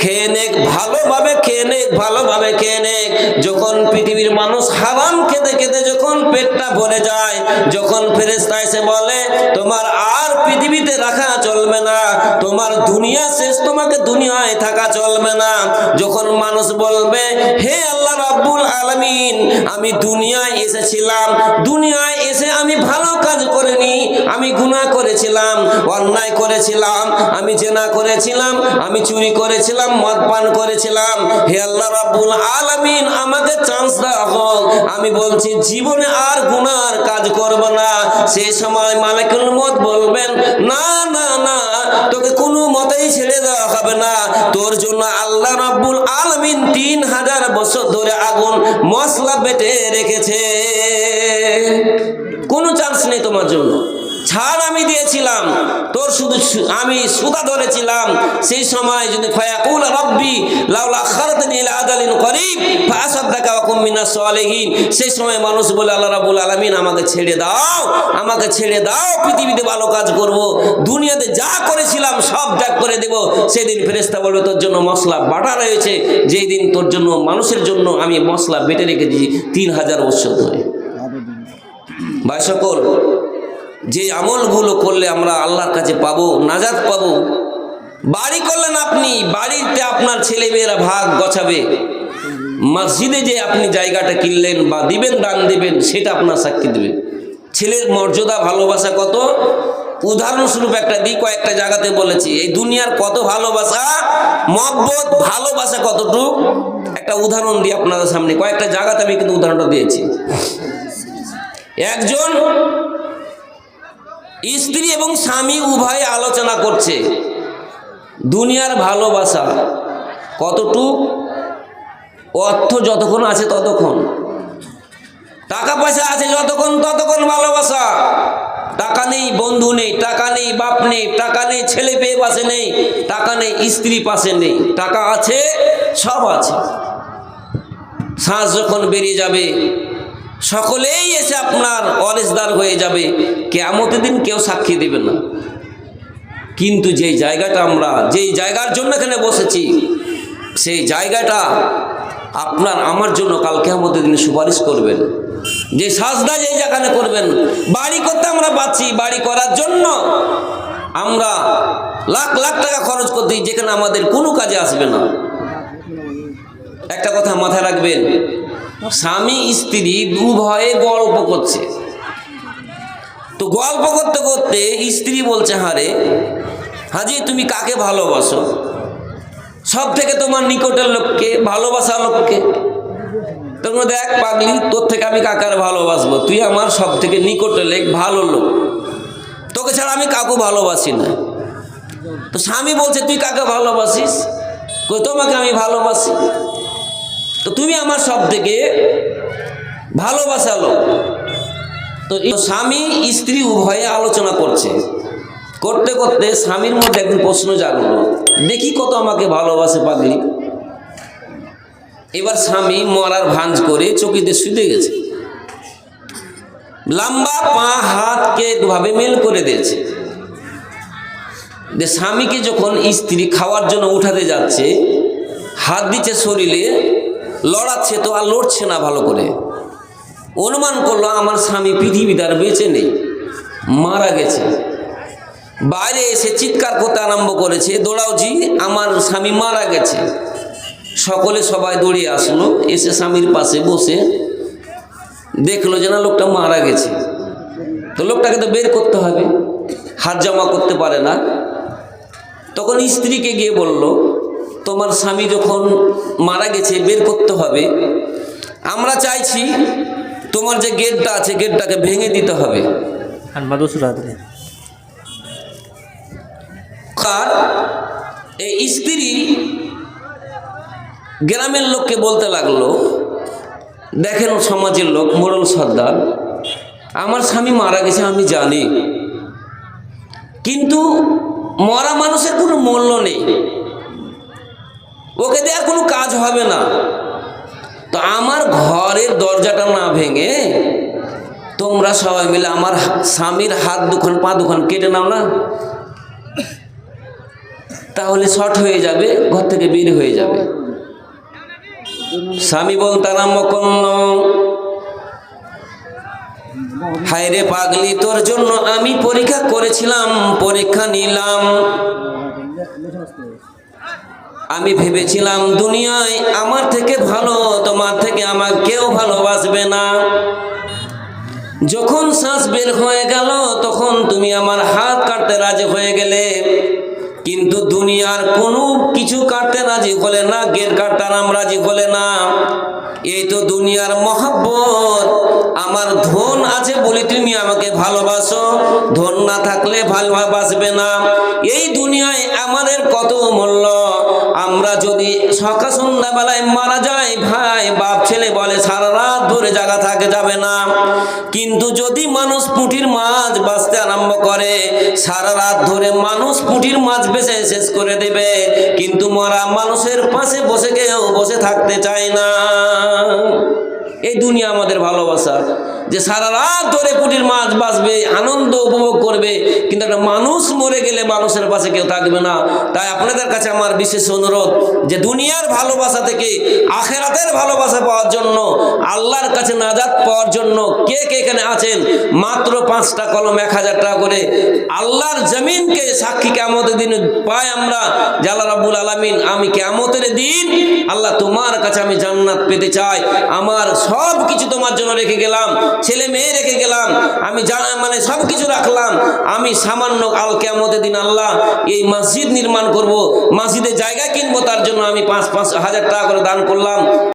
খেয়ে নে, ভালোভাবে খেয়ে নে, ভালোভাবে খেয়ে নে। যখন পৃথিবীর মানুষ হারাম খেতে খেতে যখন পেটটা ভরে যায়, যখন ফেরেশতা এসে বলে তোমার আর পৃথিবীতে রাখা চলবে না, তোমার দুনিয়া শেষ, তোমাকে দুনিয়ায় থাকা চলবে না, যখন মানুষ বলবে হে আল্লাহ রাব্বুল আলামিন, আমি দুনিয়ায় এসেছিলাম, দুনিয়ায় এসে আমি ভালো কাজ করিনি, আমি গুনাহ করেছিলাম, অন্যায় করেছিলাম, আমি জেনা করেছিলাম, আমি চুরি করেছিলাম, মদ পান করেছিলাম, হে আল্লাহ রাব্বুল আলামিন আমাকে চান্স দাও, আমি বলছি জীবনে আর গুনার কাজ করব না। সেই সময় মালিকুল মউত বলবেন না না না, তোকে কোনো মতেই ছেড়ে দেওয়া হবে না, তোর জন্য আল্লাহ রাব্বুল আলামিন 3000 বছর ধরে আগুন মশলা বেটে রেখেছে, কোনো চান্স নেই তোমার জন্য। ছাড় আমি দিয়েছিলাম, তোর শুধু আমি সুতা ধরেছিলাম। সেই সময় যদি ফায়াকুল রাব্বি লাউলা আখারতানি ইলা আজালিন করিব ফাসাদদাকা ওয়া কুম মিনাস সালিহিন, সেই সময় মানুষ বলে আল্লাহ রাব্বুল আলামিন আমাকে ছেড়ে দাও, আমাকে ছেড়ে দাও, পৃথিবীতে ভালো কাজ করব, দুনিয়াতে যা করেছিলাম সব ত্যাগ করে দেব। সেদিন ফেরেশতা বলবে তোর জন্য মশলা বাটা রয়েছে, যেই দিন তোর জন্য মানুষের জন্য আমি মশলা বেটে রেখেছি 3000 বছর ধরে। ভাই সকল, যে আমলগুলো করলে আমরা আল্লাহর কাছে পাবো, নাজাত পাবো। বাড়ি করলেন আপনি, বাড়িতে আপনার ছেলেমেয়েরা ভাগ গছাবে, মসজিদে যে আপনি জায়গাটা কিনলেন বা দিবেন, দান দিবেন, সেটা আপনার সাক্ষী দেবে। ছেলের মর্যাদা ভালোবাসা কত, উদাহরণস্বরূপ একটা দিই, কয়েকটা জায়গাতে বলেছি এই দুনিয়ার কত ভালোবাসা, মহব্বত, ভালোবাসা কতটুকু, একটা উদাহরণ দিই আপনাদের সামনে। কয়েকটা জায়গাতে আমি কিন্তু উদাহরণটা দিয়েছি। একজন স্ত্রী এবং স্বামী উভয় আলোচনা করছে দুনিয়ার ভালোবাসা কতটুক, অর্থ যতক্ষণ আছে ততক্ষণ, টাকা পয়সা আছে যতক্ষণ ততক্ষণ ভালোবাসা, টাকা নেই বন্ধু নেই, টাকা নেই বাপ নেই, টাকা নেই ছেলে পেয়ে পাশে নেই, টাকা নেই স্ত্রী পাশে নেই, টাকা আছে সব আছে, শ্বাস যখন বেরিয়ে যাবে সকলেই এসে আপনার ওয়ারিসদার হয়ে যাবে, কিয়ামতের দিন কেউ সাক্ষী দেবে না। কিন্তু যেই জায়গাটা আমরা যেই জায়গার জন্য এখানে বসেছি, সেই জায়গাটা আপনার আমার জন্য কাল কিয়ামতের দিনে সুপারিশ করবেন। যে সাজদা যেই জায়গানে করবেন, বাড়ি করতে আমরা পাচ্ছি, বাড়ি করার জন্য আমরা লাখ লাখ টাকা খরচ করতে, যেখানে আমাদের কোনো কাজে আসবে না। একটা কথা মাথায় রাখবেন, স্বামী স্ত্রী উভয়ে গল্প করছে, তো গল্প করতে করতে স্ত্রী বলছে, হারে হাজি তুমি কাকে ভালোবাসো? সব থেকে তোমার নিকটের লোককে, ভালোবাসা লোককে। তোমরা দেখ পাগলি, তোর থেকে আমি কাকার ভালোবাসবো? তুই আমার সব থেকে নিকটের লোক, ভালো লোক, তোকে ছাড়া আমি কাকু ভালোবাসি না। তো স্বামী বলছে, তুই কাকে ভালোবাসিস? কই তোমাকে আমি ভালোবাসি। তো তুমি আমার সব থেকে ভালোবাসা লোক। তো স্বামী স্ত্রী উভয়ে আলোচনা করছে, করতে করতে স্বামীর মধ্যে একদিন প্রশ্ন জাগলো, দেখি কত আমাকে ভালোবাসে পাগলি। এবার স্বামী মরার ভাঁজ করে চকিতে শুতে গেছে, লম্বা পা হাতকে দুভাবে মেল করে দিয়েছে। যে স্বামীকে যখন স্ত্রী খাওয়ার জন্য উঠাতে যাচ্ছে, হাত দিচ্ছে শরীরে, লড়াচ্ছে তো আর লড়ছে না ভালো করে। অনুমান করলো আমার স্বামী পৃথিবীতে আর বেঁচে নেই, মারা গেছে। বাইরে এসে চিৎকার করতে আরম্ভ করেছে, দৌড়াও জি, আমার স্বামী মারা গেছে। সকলে সবাই দৌড়িয়ে আসলো, এসে স্বামীর পাশে বসে দেখলো যে না, লোকটা মারা গেছে। তো লোকটাকে তো বের করতে হবে, হাত জমা করতে পারে না। তখন স্ত্রীকে গিয়ে বলল, তোমার স্বামী যখন মারা গেছে, বের করতে হবে। আমরা চাইছি তোমার যে গেটটা আছে, গেটটাকে ভেঙে দিতে হবে। আর এই স্ত্রী গ্রামের লোককে বলতে লাগলো, দেখেন সমাজের লোক, মোড়ল সর্দার, আমার স্বামী মারা গেছে আমি জানি, কিন্তু মরা মানুষের কোনো মূল্য নেই, ওকে দেওয়া কোনো কাজ হবে না। তো আমার ঘরের দরজাটা না ভেঙে তোমরা সবাই মিলে আমার স্বামীর হাত দুখান পা দুখান কেটে নাও না, তাহলে শর্ট হয়ে যাবে, ঘর থেকে বের হয়ে যাবে। স্বামী বলতে আরম্ভ করল, হায় রে পাগলি, তোর জন্য আমি পরীক্ষা করেছিলাম, পরীক্ষা নিলাম। আমি ভেবেছিলাম দুনিয়ায় আমার থেকে ভালো, তোমার থেকে আমার কেউ ভালোবাসবে না। যখন শ্বাস বের হয়ে গেল, তখন তুমি আমার হাত কাটতে রাজি হয়ে গেলে, কিন্তু দুনিয়ার কোনো কিছু কাটতে রাজি হলে না, গেট কাটতে রাজি হলে না। এই তো দুনিয়ার মহব্বত। আমার ধন আছে বলে তুমি আমাকে ভালোবাসো, ধন না থাকলে ভালোবাসবে না। এই দুনিয়ায় আমাদের কত মূল্য। আমরা যদি সকাল সন্ধ্যাবেলায় মারা যাই, ভাই বাপ ছেলে বলে সারা রাত ধরে জায়গা থাকে যাবে না। কিন্তু যদি মানুষ পুঁটির মাছ বাঁচতে আরম্ভ করে, সারা রাত ধরে মানুষ পুঁটির মাছ বেঁচে শেষ করে দেবে, কিন্তু মরা মানুষের পাশে বসে কেউ বসে থাকতে চায় না। এই দুনিয়া আমাদের ভালোবাসা, যে সারা রাত ধরে পুঁটির মাছ বাঁচবে, আনন্দ উপভোগ করবে, কিন্তু একটা মানুষ মরে গেলে মানুষের পাশে কেউ থাকবে না। তাই আপনাদের কাছে আমার বিশেষ অনুরোধ, যে দুনিয়ার ভালোবাসা থেকে আখেরাতের ভালোবাসা পাওয়ার জন্য, আল্লাহর কাছে নাজাত পাওয়ার জন্য কে কে এখানে আছেন, মাত্র 5টা কলম 1000 টাকা করে আল্লাহর জমিনকে সাক্ষী কিয়ামতের দিন পাই আমরা, যে আল্লাহ রাব্বুল আলামিন, আমি কিয়ামতের দিন আল্লাহ তোমার কাছে আমি জান্নাত পেতে চাই, আমার সব কিছু তোমার জন্য রেখে গেলাম, ছেলে মেয়ে রেখে গেলাম, আমি মানে সব কিছু রাখলাম, আমি সামান্য কাল কিয়ামতের দিন আল্লাহ এই মসজিদ নির্মাণ করব, মসজিদে জায়গা কিনবো, তার জন্য আমি 5,000 টাকা করে দান করলাম।